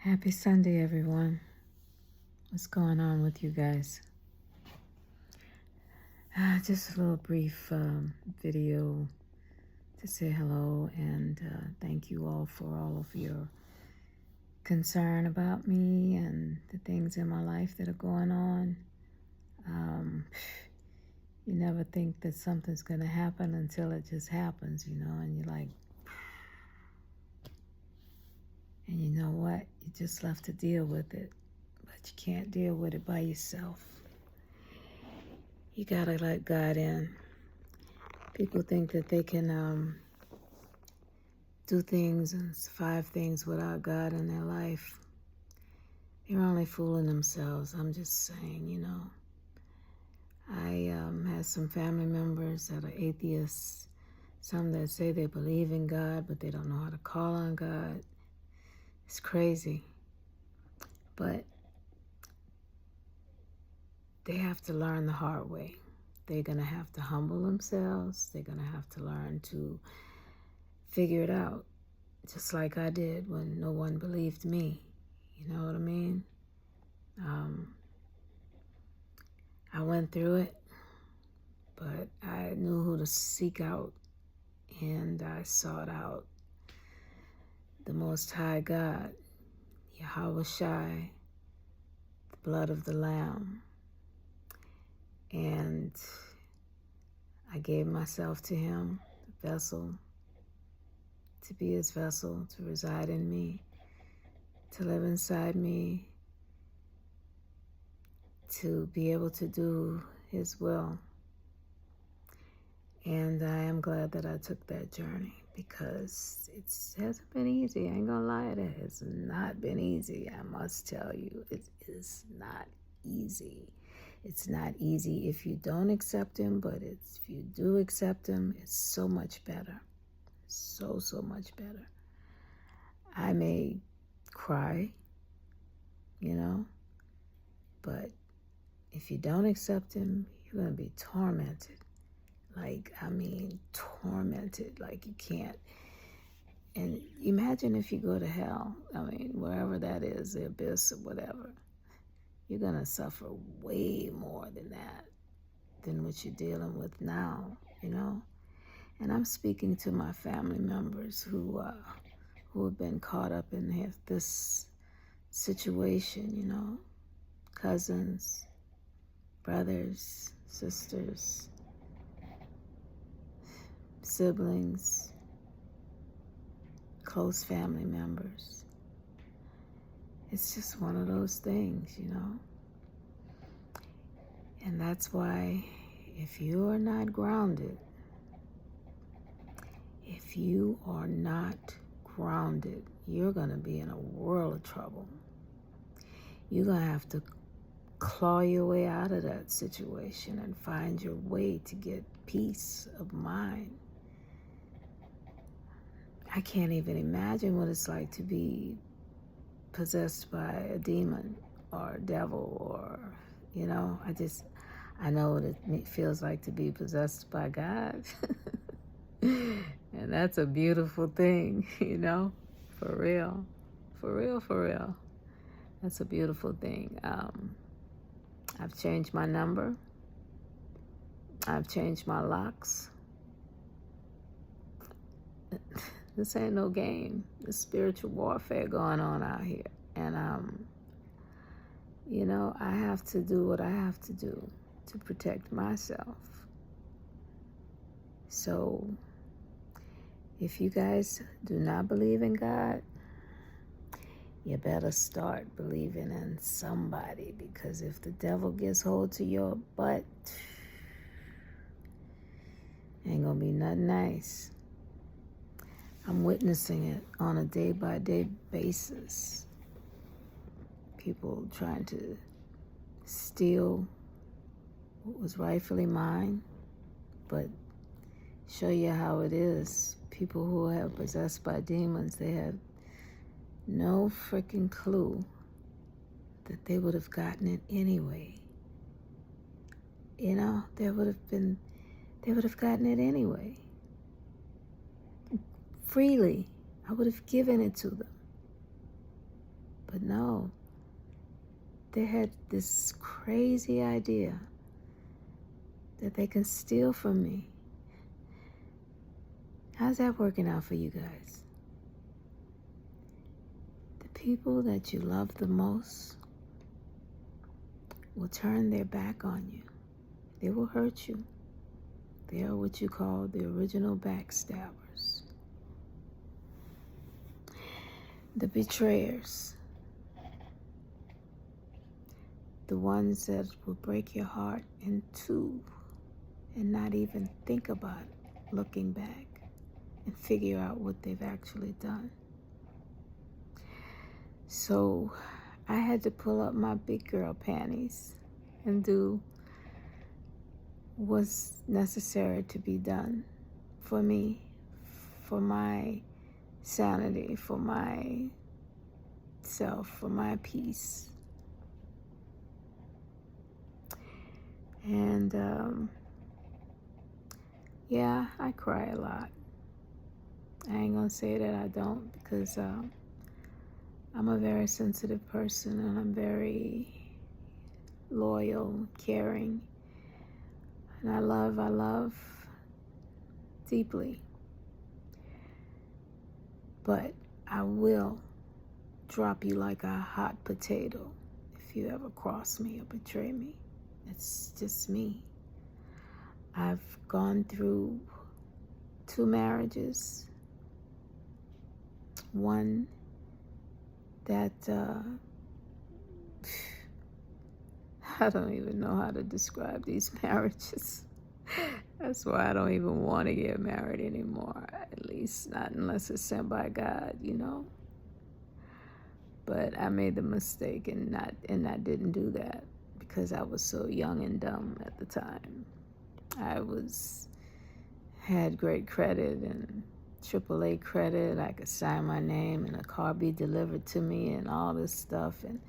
Happy Sunday, everyone. What's going on with you guys? Just a little brief video to say hello and thank you all for all of your concern about me and the things in my life that are going on. You never think that something's going to happen until it just happens, and you're like, and you know what? You just left to deal with it, but you can't deal with it by yourself. You gotta let God in. People think that they can do things and survive things without God in their life. They're only fooling themselves. I'm just saying, I have some family members that are atheists, some that say they believe in God, but they don't know how to call on God. It's crazy. But they have to learn the hard way. They're going to have to humble themselves. They're going to have to learn to figure it out, just like I did when no one believed me. You know what I mean? I went through it, but I knew who to seek out, and I sought out the Most High God, Yahweh Shai, the blood of the Lamb, and I gave myself to Him, the vessel, to be His vessel, to reside in me, to live inside me, to be able to do His will. And I am glad that I took that journey because it hasn't been easy. I ain't gonna lie, it has not been easy. I must tell you, it is not easy. It's not easy if you don't accept Him, but if you do accept Him, it's so much better. So much better. I may cry, but if you don't accept Him, you're going to be tormented. Tormented, like you can't. And imagine if you go to hell, wherever that is, the abyss or whatever, you're going to suffer way more than that, than what you're dealing with now, And I'm speaking to my family members who have been caught up in this situation, cousins, brothers, sisters, siblings, close family members. It's just one of those things, And that's why if you are not grounded, you're going to be in a world of trouble. You're going to have to claw your way out of that situation and find your way to get peace of mind. I can't even imagine what it's like to be possessed by a demon or a devil or, I know what it feels like to be possessed by God. And that's a beautiful thing, for real. That's a beautiful thing. I've changed my number. I've changed my locks. This ain't no game. There's spiritual warfare going on out here. And, I have to do what I have to do to protect myself. So, if you guys do not believe in God, you better start believing in somebody, because if the devil gets hold to your butt, ain't gonna be nothing nice. I'm witnessing it on a day-by-day basis. People trying to steal what was rightfully mine, but show you how it is. People who are possessed by demons, they have no freaking clue that they would have gotten it anyway. They would have gotten it anyway. Freely. I would have given it to them. But no, they had this crazy idea that they can steal from me. How's that working out for you guys? The people that you love the most will turn their back on you. They will hurt you. They are what you call the original backstabbers. The betrayers. The ones that will break your heart in two and not even think about looking back and figure out what they've actually done. So I had to pull up my big girl panties and do what's necessary to be done for me, for my sanity, for my self, for my peace. And yeah, I cry a lot. I ain't gonna say that I don't, because I'm a very sensitive person, and I'm very loyal, caring, and I love deeply. But I will drop you like a hot potato if you ever cross me or betray me. It's just me. I've gone through 2 marriages. One that I don't even know how to describe these marriages. That's why I don't even want to get married anymore. At least not unless it's sent by God, you know. But I made the mistake and I didn't do that because I was so young and dumb at the time. I had great credit and AAA credit. I could sign my name and a car be delivered to me and all this stuff. And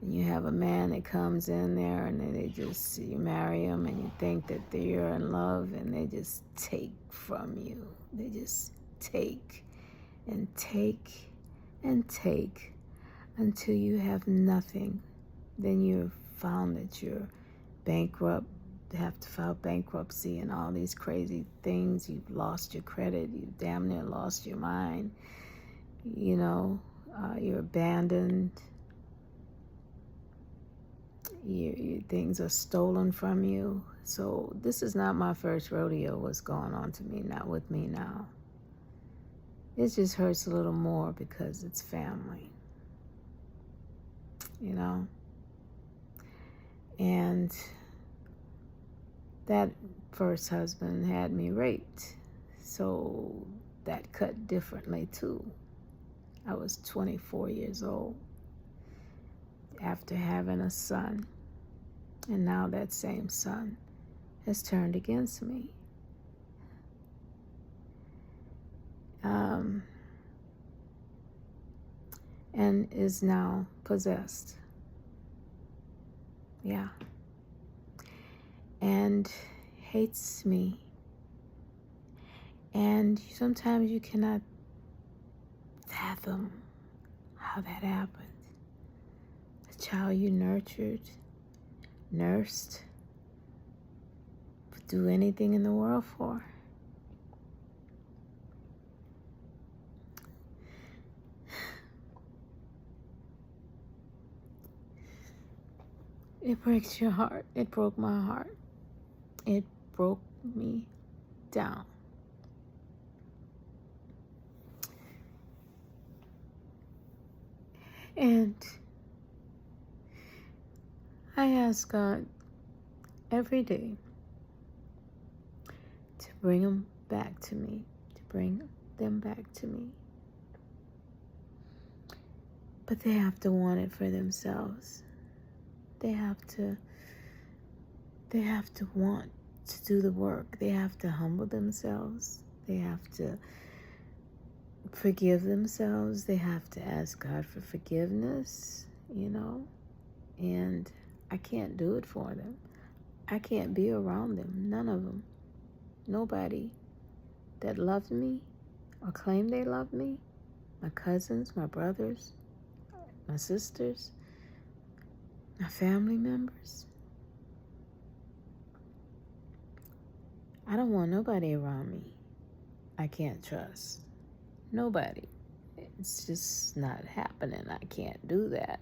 you have a man that comes in there and then you marry him and you think that you're in love, and they just take from you. They just take and take and take until you have nothing. Then you're found that you're bankrupt, have to file bankruptcy and all these crazy things. You've lost your credit. You damn near lost your mind. You know, you're abandoned. Your things are stolen from you. So this is not my first rodeo, what's going on to me, not with me now. It just hurts a little more because it's family, you know. And that first husband had me raped, so that cut differently too. I was 24 years old after having a son, and now that same son has turned against me. And is now possessed. Yeah. And hates me. And sometimes you cannot fathom how that happened. A child you nurtured, nursed, would do anything in the world for. It breaks your heart. It broke my heart. It broke me down. And I ask God every day to bring them back to me, to bring them back to me. But they have to want it for themselves. They have to want to do the work. They have to humble themselves. They have to forgive themselves. They have to ask God for forgiveness, you know. And I can't do it for them. I can't be around them. None of them. Nobody that loved me or claimed they loved me. My cousins, my brothers, my sisters, my family members. I don't want nobody around me I can't trust. Nobody. It's just not happening. I can't do that.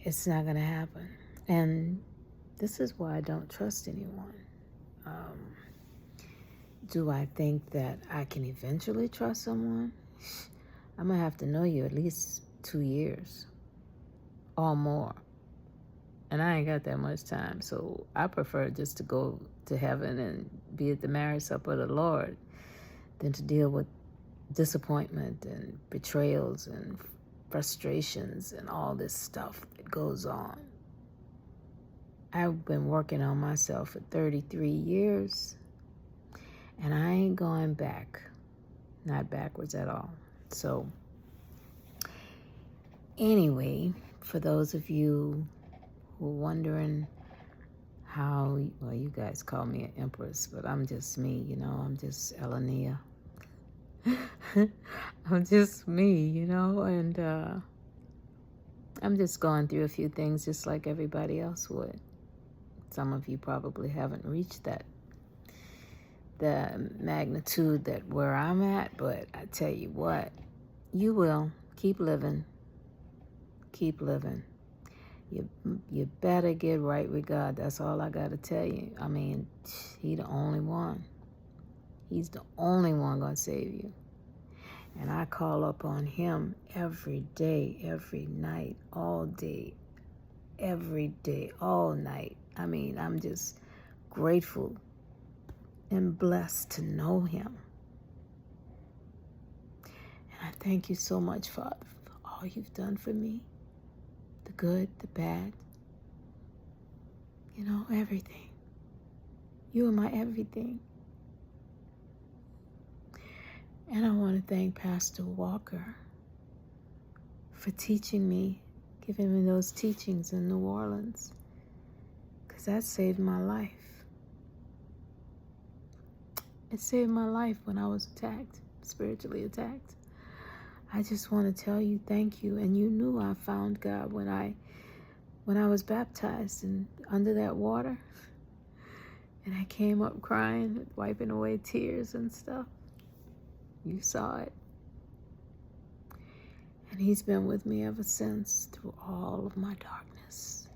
It's not going to happen. And this is why I don't trust anyone. Do I think that I can eventually trust someone? I'm going to have to know you at least 2 years or more. And I ain't got that much time. So I prefer just to go to heaven and be at the marriage supper of the Lord than to deal with disappointment and betrayals and frustrations and all this stuff that goes on. I've been working on myself for 33 years, and I ain't going back. Not backwards at all. So, anyway, for those of you who are wondering how, well, you guys call me an empress, but I'm just me, I'm just aniyah. I'm just me, and I'm just going through a few things just like everybody else would. Some of you probably haven't reached the magnitude that where I'm at, but I tell you what, you will. Keep living. Keep living. You better get right with God. That's all I got to tell you. I mean, He's the only one. He's the only one going to save you. And I call upon Him every day, every night, all day, every day, all night. I mean, I'm just grateful and blessed to know Him. And I thank you so much, Father, for all you've done for me. The good, the bad, everything. You are my everything. And I want to thank Pastor Walker for teaching me, giving me those teachings in New Orleans, because that saved my life. It saved my life when I was attacked, spiritually attacked. I just want to tell you thank you. And you knew I found God when I was baptized and under that water. And I came up crying, wiping away tears and stuff. You saw it. And He's been with me ever since through all of my darkness.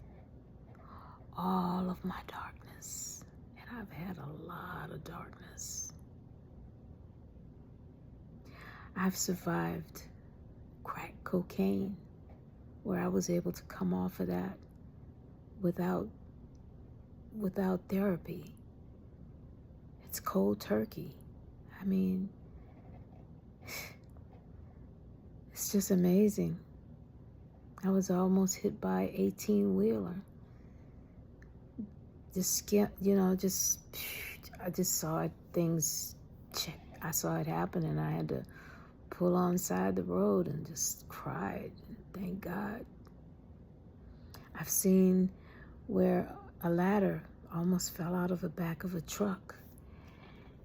All of my darkness. And I've had a lot of darkness. I've survived crack cocaine, where I was able to come off of that without therapy. It's cold turkey. I mean, it's just amazing. I was almost hit by an 18-wheeler. I just saw things. I saw it happen, and I had to pull on side the road and just cried. Thank God. I've seen where a ladder almost fell out of the back of a truck.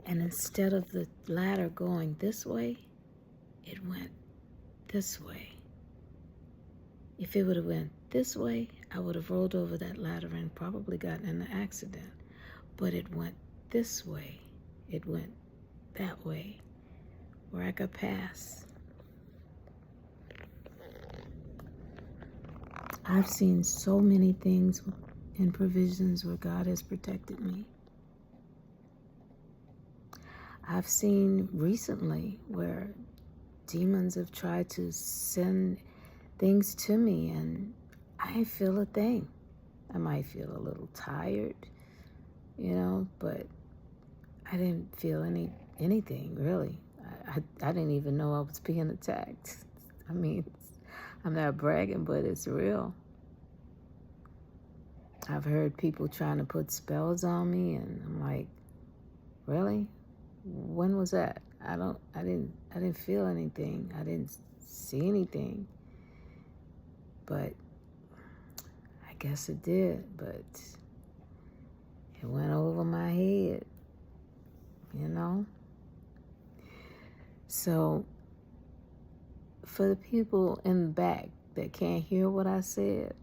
And instead of the ladder going this way, it went this way. If it would have went this way, I would have rolled over that ladder and probably gotten in an accident. But it went this way. It went that way, where I could pass. I've seen so many things and provisions where God has protected me. I've seen recently where demons have tried to send things to me, and I didn't feel a thing. I might feel a little tired, but I didn't feel anything really. I didn't even know I was being attacked. I mean, I'm not bragging, but it's real. I've heard people trying to put spells on me, and I'm like, really? When was that? I didn't feel anything. I didn't see anything. But I guess it did, but it went over my head, So for the people in the back that can't hear what I said,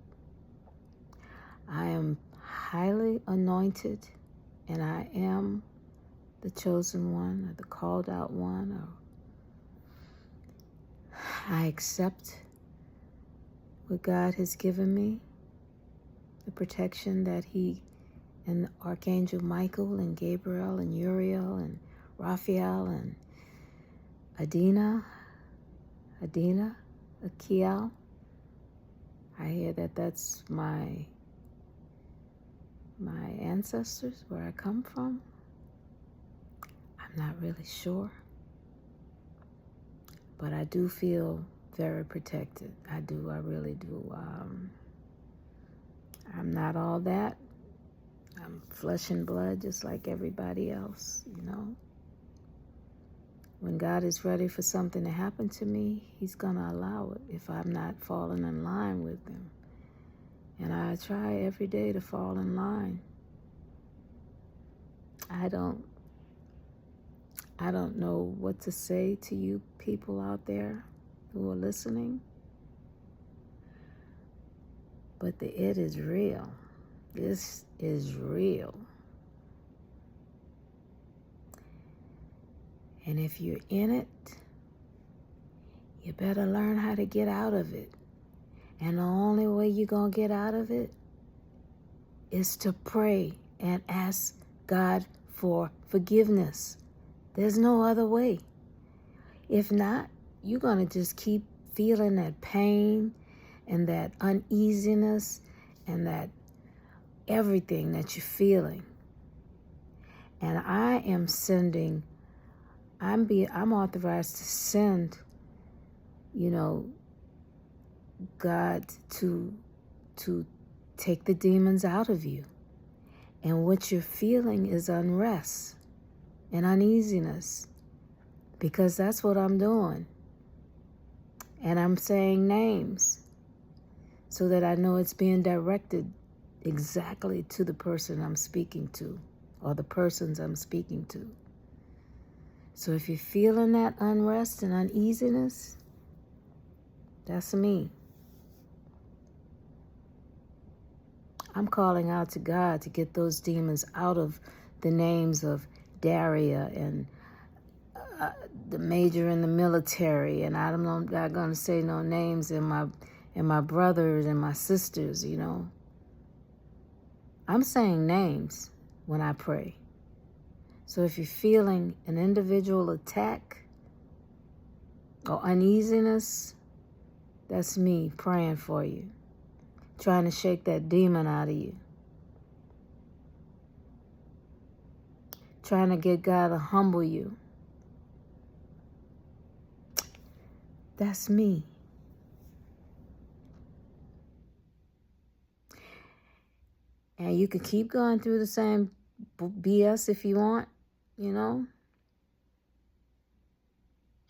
I am highly anointed, and I am the chosen one, or the called out one, or I accept what God has given me, the protection that He and Archangel Michael and Gabriel and Uriel and Raphael and Adina, Akiel. I hear that that's my ancestors, where I come from. I'm not really sure, but I do feel very protected. I really do. I'm not all that. I'm flesh and blood just like everybody else, you know. When God is ready for something to happen to me, He's going to allow it if I'm not falling in line with Him. And I try every day to fall in line. I don't know what to say to you people out there who are listening, but it is real. This is real. And if you're in it, you better learn how to get out of it. And the only way you're going to get out of it is to pray and ask God for forgiveness. There's no other way. If not, you're going to just keep feeling that pain and that uneasiness and that everything that you're feeling. And I am sending, I'm authorized to send, God to take the demons out of you. And what you're feeling is unrest and uneasiness, because that's what I'm doing. And I'm saying names so that I know it's being directed exactly to the person I'm speaking to, or the persons I'm speaking to. So if you're feeling that unrest and uneasiness, that's me. I'm calling out to God to get those demons out of the names of Daria and the major in the military, and I'm not going to say no names, and my brothers and my sisters, I'm saying names when I pray. So if you're feeling an individual attack or uneasiness, that's me praying for you, trying to shake that demon out of you, trying to get God to humble you. That's me. And you can keep going through the same BS if you want,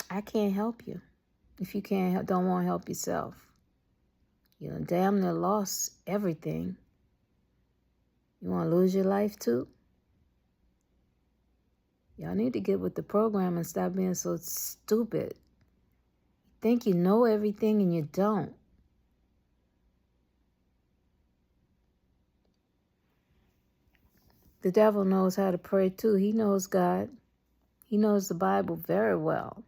I can't help you if you don't want to help yourself. Damn near lost everything. You want to lose your life too? Y'all need to get with the program and stop being so stupid. You think you know everything and you don't. The devil knows how to pray too. He knows God. He knows the Bible very well.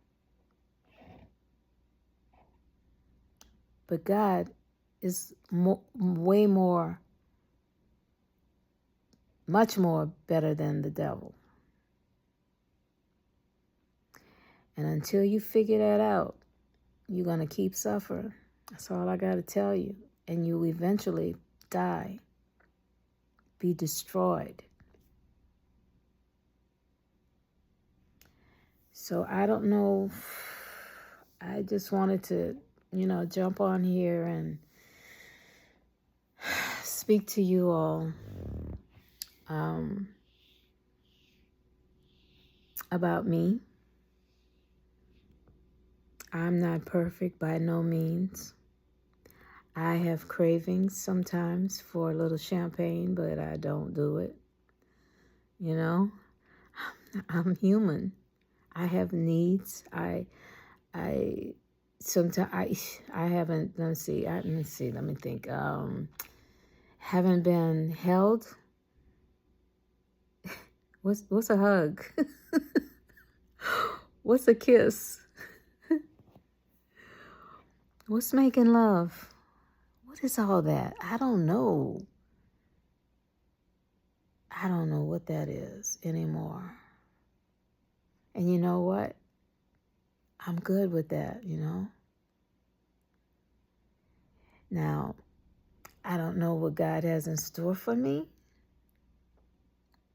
But God is way more, much more better than the devil. And until you figure that out, you're going to keep suffering. That's all I got to tell you. And you'll eventually die, be destroyed. So I don't know. I just wanted to, jump on here and speak to you all about me. I'm not perfect by no means. I have cravings sometimes for a little champagne, but I don't do it. I'm human. I have needs. I sometimes I haven't. Let me think. Haven't been held. What's a hug? What's a kiss? What's making love? What is all that? I don't know. I don't know what that is anymore. And you know what? I'm good with that, Now, I don't know what God has in store for me,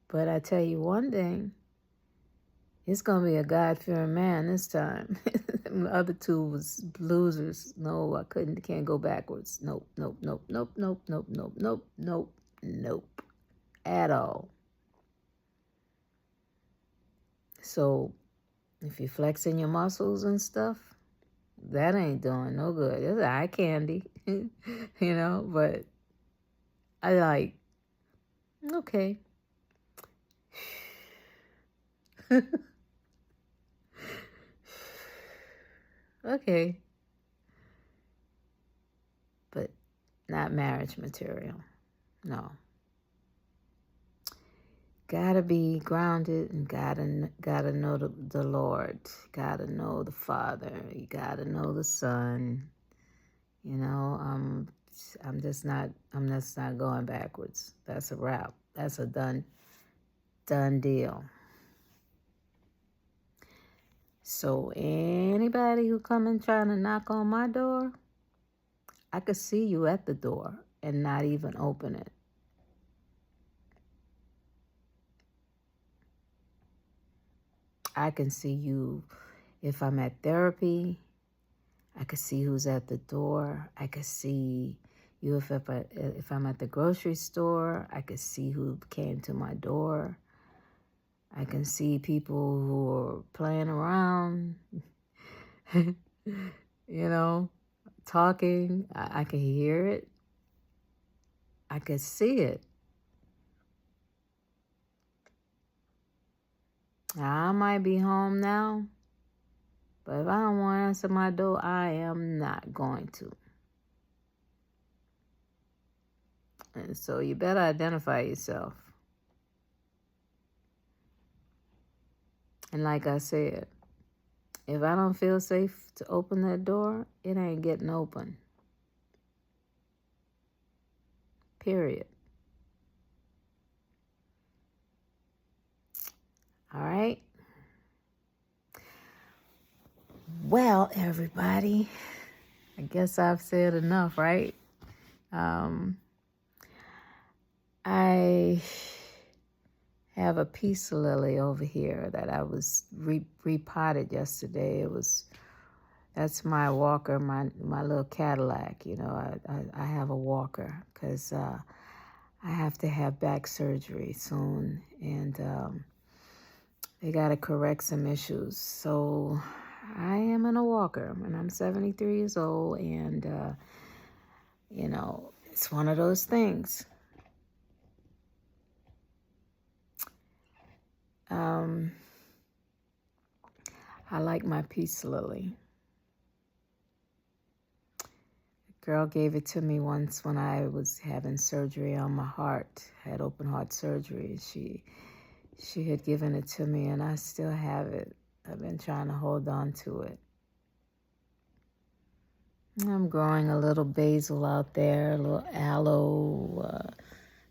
but I tell you one thing, it's going to be a God-fearing man this time. The other two was losers. No, can't go backwards. Nope, nope, nope, nope, nope, nope, nope, nope, nope, nope, at all. So if you're flexing your muscles and stuff, that ain't doing no good. It's eye candy, but I like, okay. Okay. But not marriage material. No. Gotta be grounded and gotta know the Lord. Gotta know the Father. You gotta know the Son. I'm just not going backwards. That's a wrap. That's a done deal. So anybody who come and trying to knock on my door, I could see you at the door and not even open it. I can see you if I'm at therapy. I could see who's at the door. I could see you if I'm at the grocery store. I could see who came to my door. I can see people who are playing around, talking. I can hear it. I could see it. I might be home now, but if I don't want to answer my door, I am not going to. And so you better identify yourself. And like I said, if I don't feel safe to open that door, it ain't getting open. Period. All right? Well, everybody, I guess I've said enough, right? I have a peace lily over here that I was repotted yesterday. That's my walker, my little Cadillac. I have a walker because I have to have back surgery soon, and they got to correct some issues. So I am in a walker, and I'm 73 years old, and it's one of those things. I like my peace lily. A girl gave it to me once when I was having surgery on my heart. I had open heart surgery. She had given it to me, and I still have it. I've been trying to hold on to it. I'm growing a little basil out there, a little aloe, a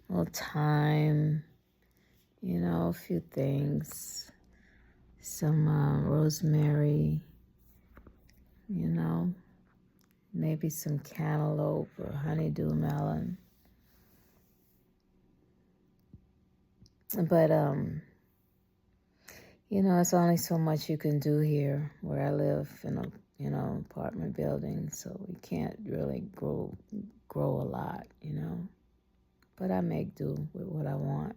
little thyme, a few things. Some rosemary, maybe some cantaloupe or honeydew melon. But, it's only so much you can do here where I live in a, apartment building. So we can't really grow a lot, But I make do with what I want.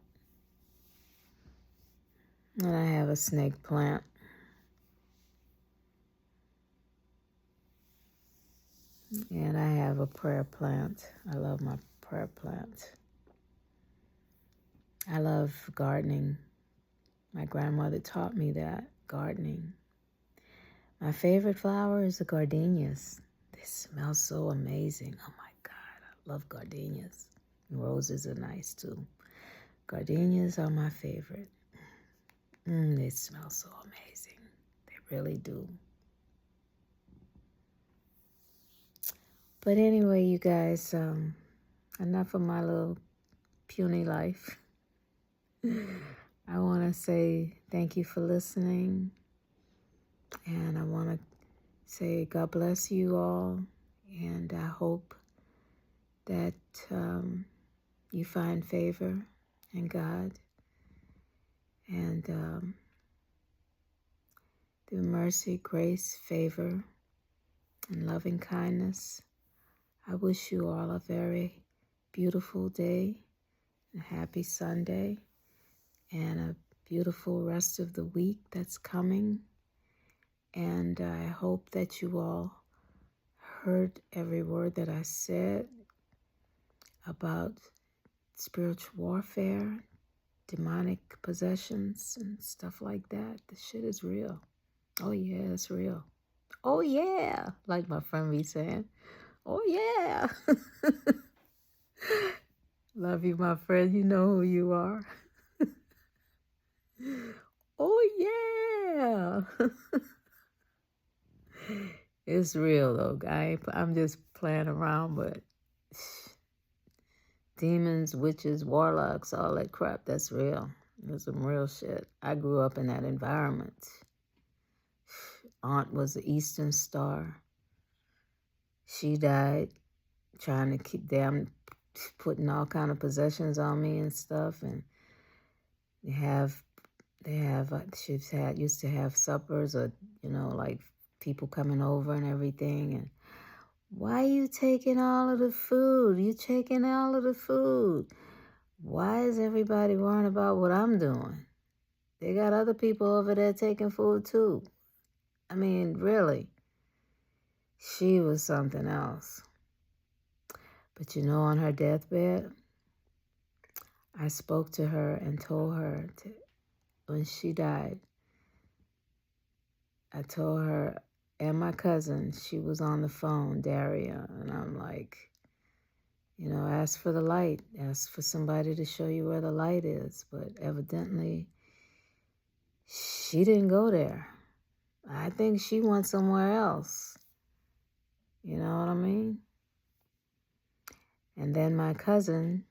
And I have a snake plant. And I have a prayer plant. I love my prayer plant. I love gardening. My grandmother taught me that, gardening. My favorite flower is the gardenias. They smell so amazing. Oh my God, I love gardenias. Roses are nice too. Gardenias are my favorite. They smell so amazing. They really do. But anyway, you guys, enough of my little puny life. I want to say thank you for listening. And I want to say God bless you all. And I hope that you find favor in God. And through mercy, grace, favor, and loving kindness, I wish you all a very beautiful day, a happy Sunday, and a beautiful rest of the week that's coming. And I hope that you all heard every word that I said about spiritual warfare, demonic possessions, and stuff like that. The shit is real. Oh yeah, it's real. Oh yeah, like my friend be saying. Oh yeah. Love you, my friend. You know who you are. Oh yeah. It's real though, guy. I'm just playing around, but demons, witches, warlocks, all that crap, that's real. There's some real shit. I grew up in that environment. Aunt was the Eastern Star. She died trying to keep them putting all kind of possessions on me and stuff. And she's used to have suppers or, like people coming over and everything. And why are you taking all of the food? You taking all of the food. Why is everybody worrying about what I'm doing? They got other people over there taking food too. I mean, really. She was something else. But on her deathbed, I spoke to her and told her when she died, I told her and my cousin, she was on the phone, Daria, and I'm like, ask for the light. Ask for somebody to show you where the light is. But evidently, she didn't go there. I think she went somewhere else. You know what I mean? And then my cousin,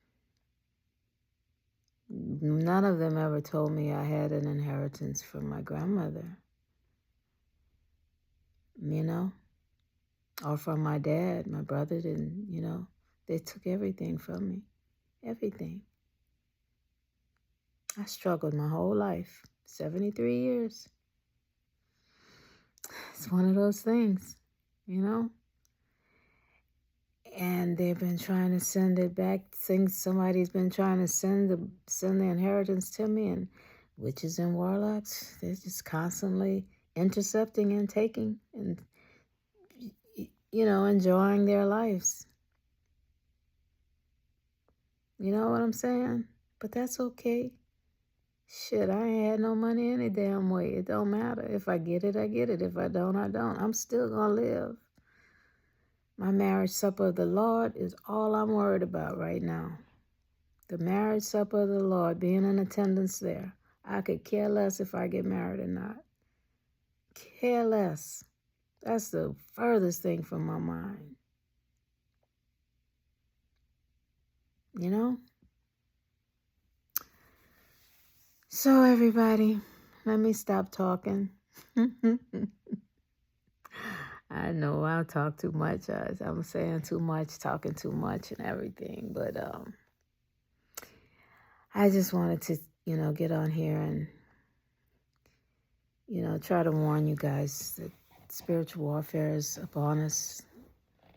none of them ever told me I had an inheritance from my grandmother. Or from my dad. My brother didn't, they took everything from me. Everything. I struggled my whole life, 73 years. It's one of those things, And they've been trying to send it back. Somebody's been trying to send the inheritance to me, and witches and warlocks, they're just constantly intercepting and taking and, enjoying their lives. You know what I'm saying? But that's okay. Shit, I ain't had no money any damn way. It don't matter. If I get it, I get it. If I don't, I don't. I'm still gonna live. My marriage supper of the Lord is all I'm worried about right now. The marriage supper of the Lord, being in attendance there. I could care less if I get married or not. Care less. That's the furthest thing from my mind. So everybody, let me stop talking. I know I'll talk too much. I'm saying too much, talking too much and everything. But I just wanted to, get on here and, try to warn you guys that spiritual warfare is upon us.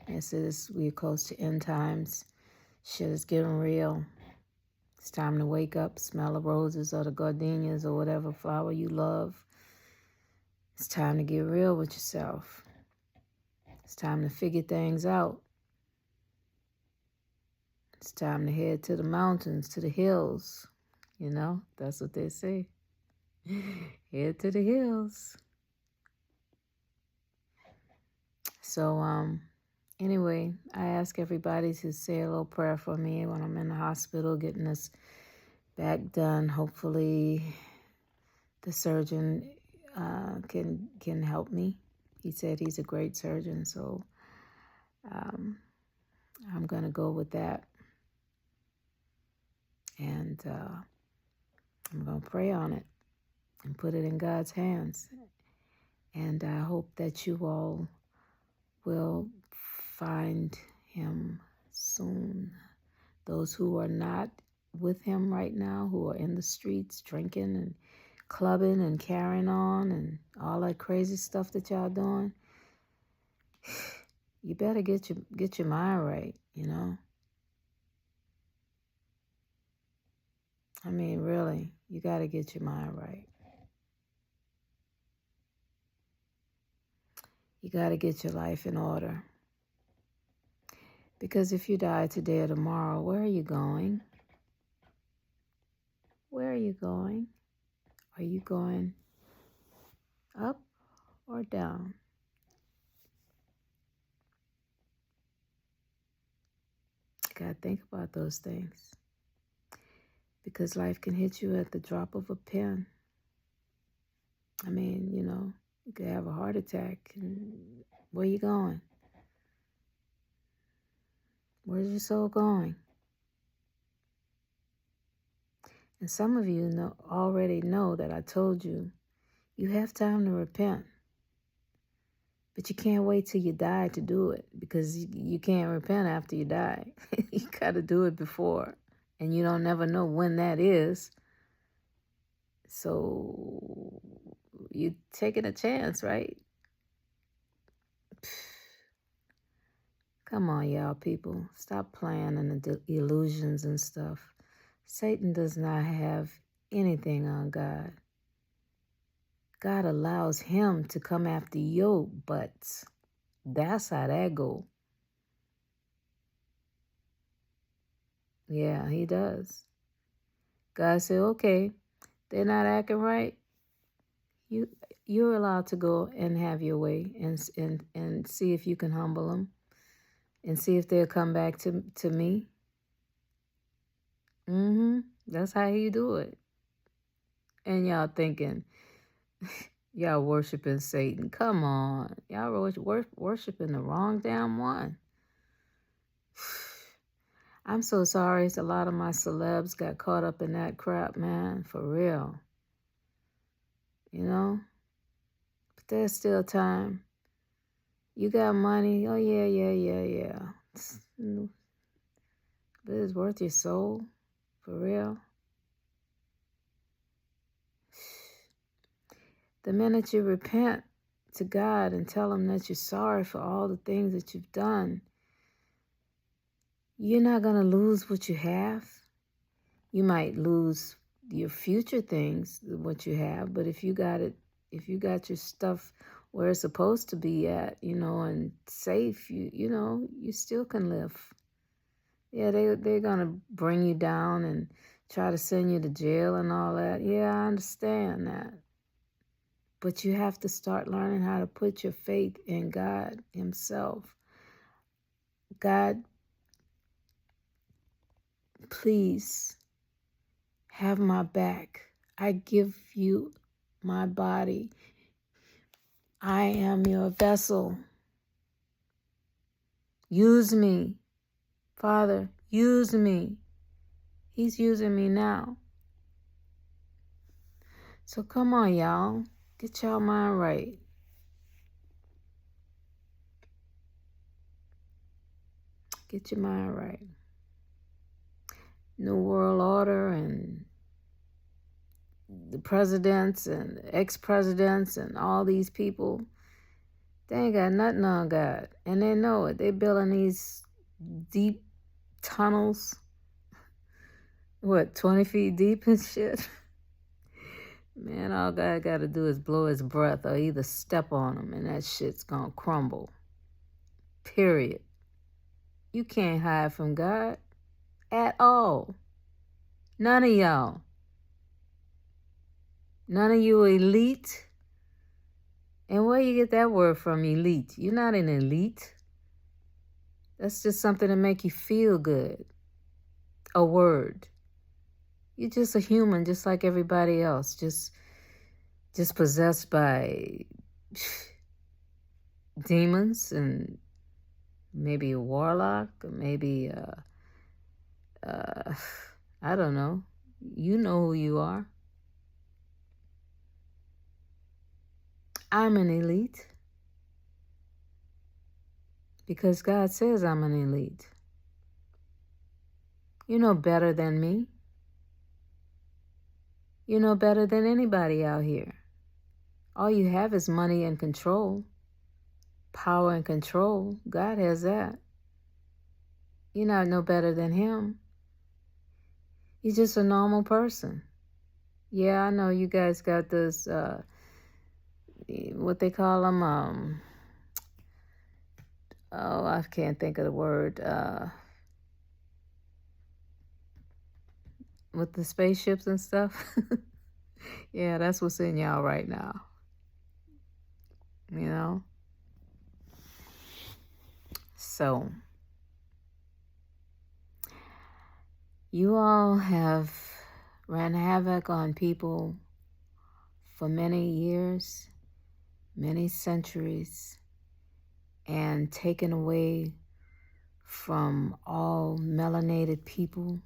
We're close to end times. Shit is getting real. It's time to wake up, smell the roses or the gardenias or whatever flower you love. It's time to get real with yourself. It's time to figure things out. It's time to head to the mountains, to the hills. That's what they say. Head to the hills. So, anyway, I ask everybody to say a little prayer for me when I'm in the hospital getting this back done. Hopefully the surgeon can help me. He said he's a great surgeon, so I'm going to go with that. And I'm going to pray on it and put it in God's hands. And I hope that you all will find him soon. Those who are not with him right now, who are in the streets drinking and clubbing and carrying on and all that crazy stuff that y'all doing, you better get your mind right, you know. I mean, really, you got to get your mind right. You got to get your life in order. Because if you die today or tomorrow, where are you going? Where are you going? Are you going up or down? You got to think about those things. Because life can hit you at the drop of a pen. I mean, you know, you could have a heart attack. And where you going? Where's your soul going? And some of you already know that I told you, you have time to repent. But you can't wait till you die to do it, because you can't repent after you die. You got to do it before. And you don't never know when that is. So you're taking a chance, right? Come on, y'all people. Stop playing in the illusions and stuff. Satan does not have anything on God. God allows him to come after your butts. That's how that go. Yeah, he does. God said, okay, they're not acting right. You're allowed to go and have your way and see if you can humble them and see if they'll come back to me. That's how he do it. And y'all thinking, y'all worshiping Satan. Come on. Y'all worshiping the wrong damn one. I'm so sorry. A lot of my celebs got caught up in that crap, man. For real. You know? But there's still time. You got money. Oh, yeah. But it's worth your soul. For real. The minute you repent to God and tell him that you're sorry for all the things that you've done, you're not going to lose what you have. You might lose your future things, what you have, but if you got your stuff where it's supposed to be at, you know, and safe, you know, you still can live. Yeah, they're going to bring you down and try to send you to jail and all that. Yeah, I understand that. But you have to start learning how to put your faith in God himself. God, please have my back. I give you my body. I am your vessel. Use me. Father, use me. He's using me now. So come on, y'all. Get y'all mind right. Get your mind right. New World Order and the presidents and ex-presidents and all these people, they ain't got nothing on God. And they know it. They building these deep tunnels, 20 feet deep and shit? Man, all God got to do is blow his breath or either step on them and that shit's going to crumble. Period. You can't hide from God at all. None of y'all. None of you elite. And where you get that word from, elite? You're not an elite. That's just something to make you feel good. A word. You're just a human, just like everybody else. Just possessed by demons, and maybe a warlock, or maybe I don't know. You know who you are. I'm an elite because God says I'm an elite. You know better than me. You know better than anybody out here. All you have is money and control. Power and control. God has that. You're not no better than him. You're just a normal person. Yeah, I know you guys got this, what they call them, I can't think of the word, with the spaceships and stuff. Yeah, that's what's in y'all right now. You know? So, you all have ran havoc on people for many years, many centuries, and taken away from all melanated people,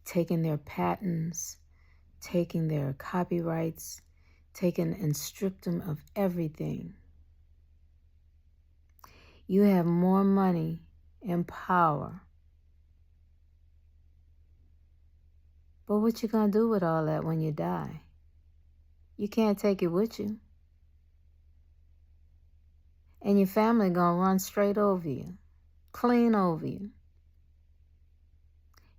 taking their patents, taking their copyrights, taken and stripped them of everything. You have more money and power. But what you gonna do with all that when you die? You can't take it with you. And your family gonna run straight over you, clean over you.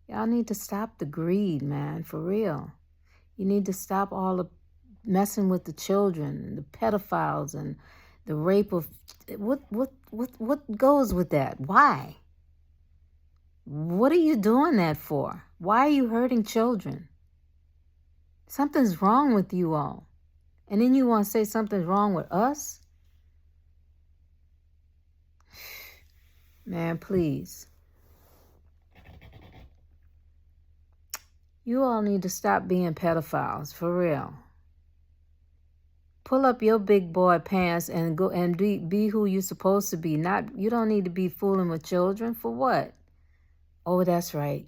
Y'all need to stop the greed, man, for real. You need to stop all the messing with the children and the pedophiles and the rape of what goes with that? Why? What are you doing that for? Why are you hurting children? Something's wrong with you all. And then you want to say something's wrong with us? Man, please. You all need to stop being pedophiles, for real. Pull up your big boy pants and go and be who you're supposed to be. You don't need to be fooling with children. For what? Oh, that's right.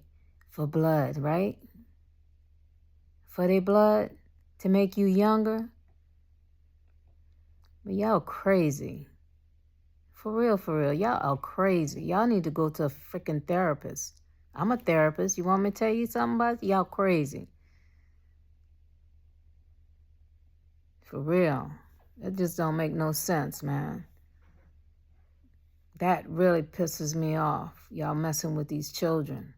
For blood, right? For their blood? To make you younger? But y'all crazy. For real. Y'all are crazy. Y'all need to go to a freaking therapist. I'm a therapist. You want me to tell you something about it? Y'all crazy. For real. It just don't make no sense, man. That really pisses me off. Y'all messing with these children.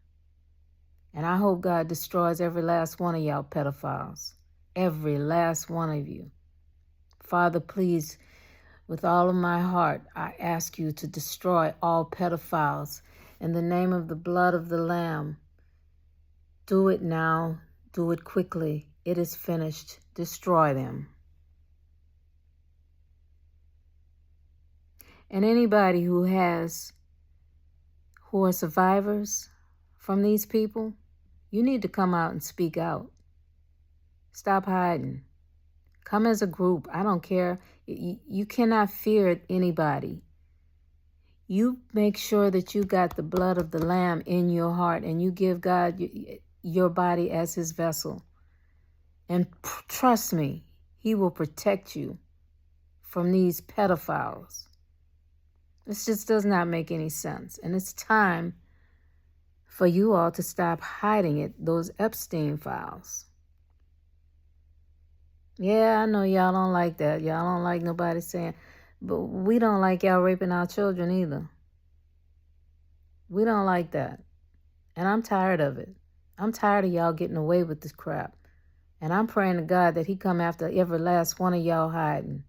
And I hope God destroys every last one of y'all pedophiles. Every last one of you. Father, please, with all of my heart, I ask you to destroy all pedophiles in the name of the blood of the Lamb. Do it now. Do it quickly. It is finished. Destroy them. And anybody who are survivors from these people, you need to come out and speak out. Stop hiding. Come as a group. I don't care. You cannot fear anybody. You make sure that you got the blood of the Lamb in your heart and you give God your body as his vessel. And trust me, he will protect you from these pedophiles. This just does not make any sense. And it's time for you all to stop hiding it, those Epstein files. Yeah, I know y'all don't like that. Y'all don't like nobody saying, but we don't like y'all raping our children either. We don't like that. And I'm tired of it. I'm tired of y'all getting away with this crap. And I'm praying to God that he come after every last one of y'all hiding.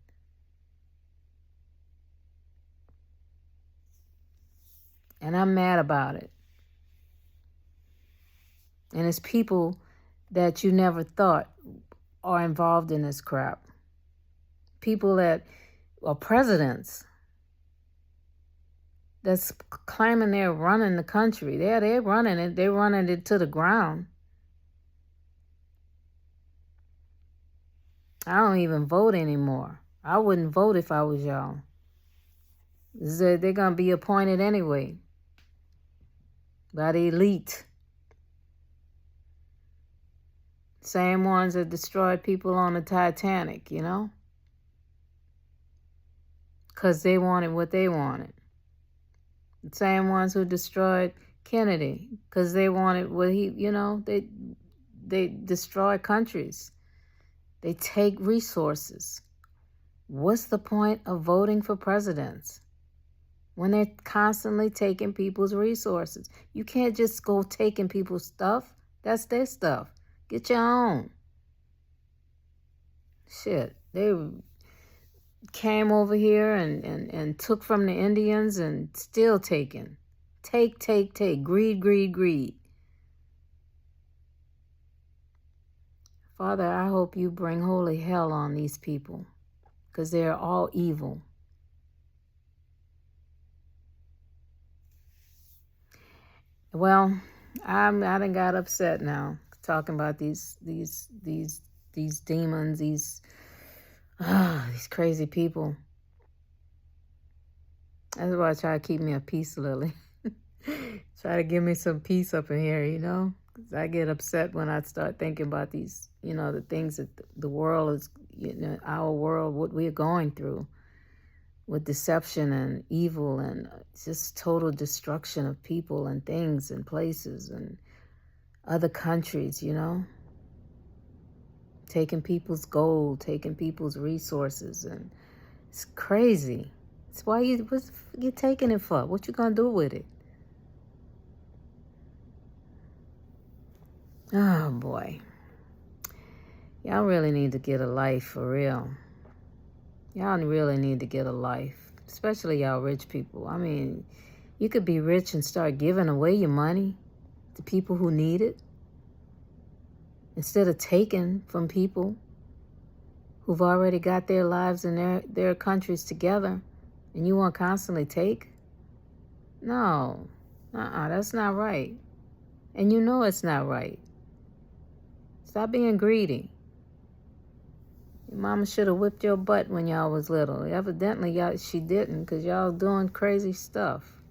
And I'm mad about it. And it's people that you never thought are involved in this crap. People that or presidents that's claiming they're running the country. They're running it. They're running it to the ground. I don't even vote anymore. I wouldn't vote if I was y'all. They're going to be appointed anyway by the elite. Same ones that destroyed people on the Titanic, you know? Because they wanted what they wanted. The same ones who destroyed Kennedy because they wanted what he, you know, they destroy countries. They take resources. What's the point of voting for presidents when they're constantly taking people's resources? You can't just go taking people's stuff. That's their stuff. Get your own. Shit. They came over here and took from the Indians and still taking. Take. Greed. Father, I hope you bring holy hell on these people because they're all evil. Well, I done got upset now talking about these demons, these crazy people. That's why I try to keep me at peace, Lily. Try to give me some peace up in here, you know? 'Cause I get upset when I start thinking about these, you know, the things that the world is, you know, our world, what we're going through with deception and evil and just total destruction of people and things and places and other countries, you know? Taking people's gold, taking people's resources, and it's crazy. It's why what's you taking it for? What you gonna do with it? Oh boy. Y'all really need to get a life for real. Y'all really need to get a life. Especially y'all rich people. I mean, you could be rich and start giving away your money to people who need it. Instead of taking from people who've already got their lives and their countries together, and you want to constantly take? No. That's not right. And you know it's not right. Stop being greedy. Your mama should have whipped your butt when y'all was little. Evidently, she didn't because y'all doing crazy stuff.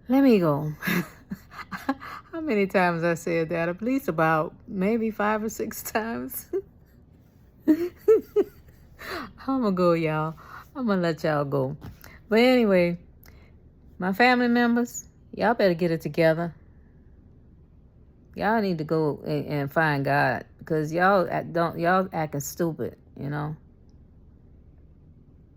Let me go. How many times I said that? At least about maybe 5 or 6 times. I'm gonna go, y'all. I'm gonna let y'all go. But anyway, my family members, y'all better get it together. Y'all need to go and find God because y'all acting stupid, you know.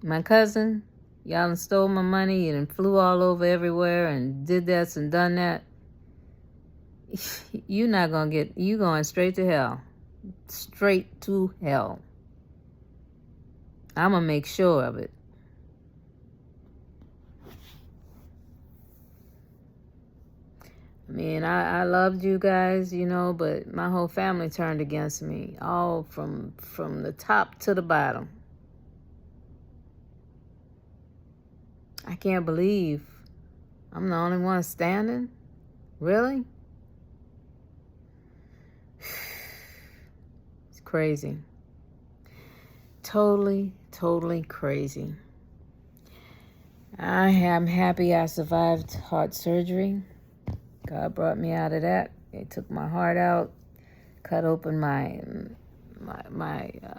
My cousin, y'all done stole my money and flew all over everywhere and did this and done that. You going straight to hell. Straight to hell. I'm going to make sure of it. I mean, I loved you guys, you know, but my whole family turned against me. All from the top to the bottom. I can't believe I'm the only one standing. Really? It's crazy. Totally crazy. I am happy I survived heart surgery. God brought me out of that. They took my heart out, cut open my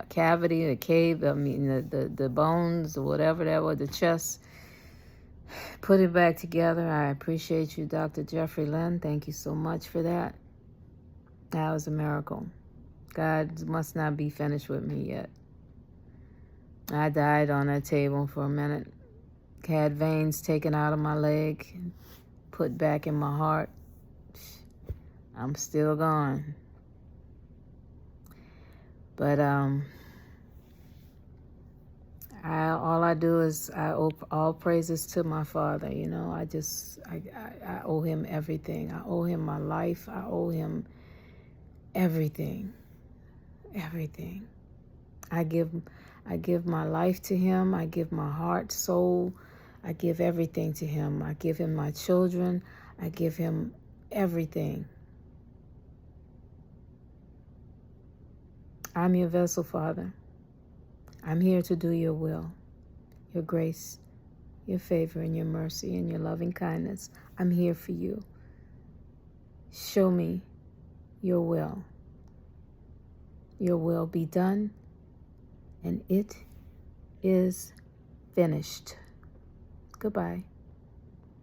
cavity, the cave. I mean the bones or whatever that was, the chest. Put it back together. I appreciate you, Dr. Jeffrey Lynn. Thank you so much for that. That was a miracle. God must not be finished with me yet. I died on that table for a minute. Had veins taken out of my leg, put back in my heart. I'm still gone. But all I do is I owe all praises to my Father. You know, I owe him everything. I owe him my life. I owe him everything. everything. I give my life to him. I give my heart, soul. I give everything to him. I give him my children. I give him everything. I'm your vessel, Father. I'm here to do your will, your grace, your favor, and your mercy, and your loving kindness. I'm here for you. Show me your will. Your will be done, and it is finished. Goodbye.